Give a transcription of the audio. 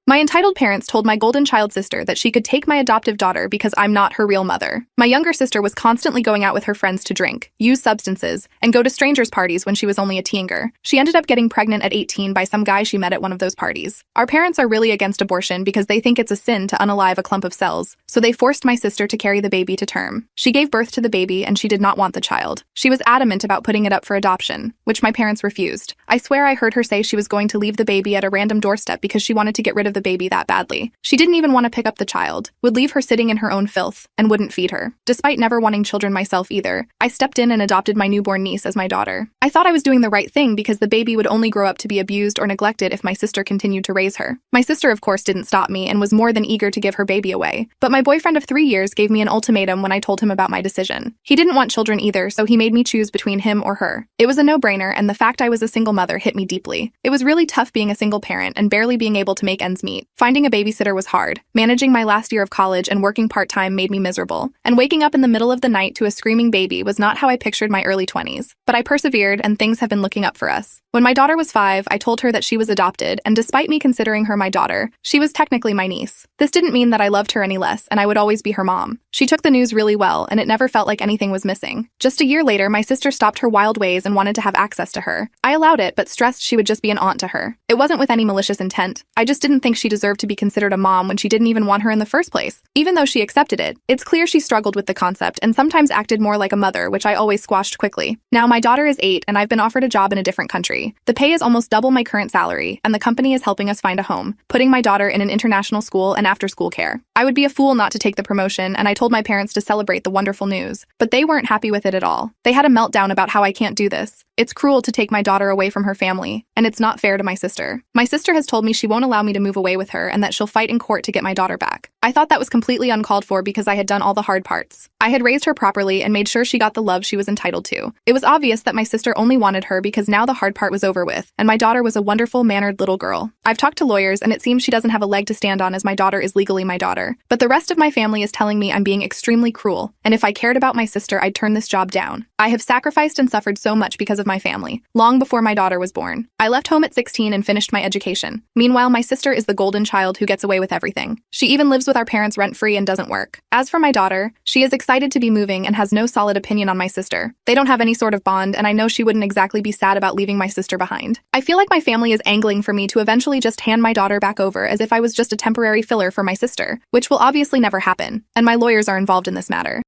My entitled parents told my golden child sister that she could take my adoptive daughter because I'm not her real mother. My younger sister was constantly going out with her friends to drink, use substances, and go to strangers' parties when she was only a teenager. She ended up getting pregnant at 18 by some guy she met at one of those parties. Our parents are really against abortion because they think it's a sin to unalive a clump of cells, so they forced my sister to carry the baby to term. She gave birth to the baby and she did not want the child. She was adamant about putting it up for adoption, which my parents refused. I swear I heard her say she was going to leave the baby at a random doorstep because she wanted to get rid of the baby that badly. She didn't even want to pick up the child, would leave her sitting in her own filth, and wouldn't feed her. Despite never wanting children myself either, I stepped in and adopted my newborn niece as my daughter. I thought I was doing the right thing because the baby would only grow up to be abused or neglected if my sister continued to raise her. My sister, of course, didn't stop me and was more than eager to give her baby away. But my boyfriend of 3 years gave me an ultimatum when I told him about my decision. He didn't want children either, so he made me choose between him or her. It was a no-brainer, and the fact I was a single mother hit me deeply. It was really tough being a single parent and barely being able to make ends meet. Finding a babysitter was hard. Managing my last year of college and working part-time made me miserable. And waking up in the middle of the night to a screaming baby was not how I pictured my early 20s. But I persevered, and things have been looking up for us. When my daughter was 5, I told her that she was adopted, and despite me considering her my daughter, she was technically my niece. This didn't mean that I loved her any less, and I would always be her mom. She took the news really well, and it never felt like anything was missing. Just a year later, my sister stopped her wild ways and wanted to have access to her. I allowed it, but stressed she would just be an aunt to her. It wasn't with any malicious intent. I just didn't think she deserved to be considered a mom when she didn't even want her in the first place. Even though she accepted it, it's clear she struggled with the concept and sometimes acted more like a mother, which I always squashed quickly. Now my daughter is 8, and I've been offered a job in a different country. The pay is almost double my current salary, and the company is helping us find a home, putting my daughter in an international school and after-school care. I would be a fool not to take the promotion, and I told my parents to celebrate the wonderful news. But they weren't happy with it at all. They had a meltdown about how I can't do this. It's cruel to take my daughter away from her family, and it's not fair to my sister. My sister has told me she won't allow me to move away with her and that she'll fight in court to get my daughter back. I thought that was completely uncalled for because I had done all the hard parts. I had raised her properly and made sure she got the love she was entitled to. It was obvious that my sister only wanted her because now the hard part was over with, and my daughter was a wonderful, mannered little girl. I've talked to lawyers, and it seems she doesn't have a leg to stand on as my daughter is legally my daughter. But the rest of my family is telling me I'm being extremely cruel, and if I cared about my sister, I'd turn this job down. I have sacrificed and suffered so much because of my family, long before my daughter was born. I left home at 16 and finished my education. Meanwhile, my sister is the golden child who gets away with everything. She even lives with our parents rent-free and doesn't work. As for my daughter, she is excited to be moving and has no solid opinion on my sister. They don't have any sort of bond, and I know she wouldn't exactly be sad about leaving my sister behind. I feel like my family is angling for me to eventually just hand my daughter back over as if I was just a temporary filler for my sister, which will obviously never happen, and my lawyers are involved in this matter.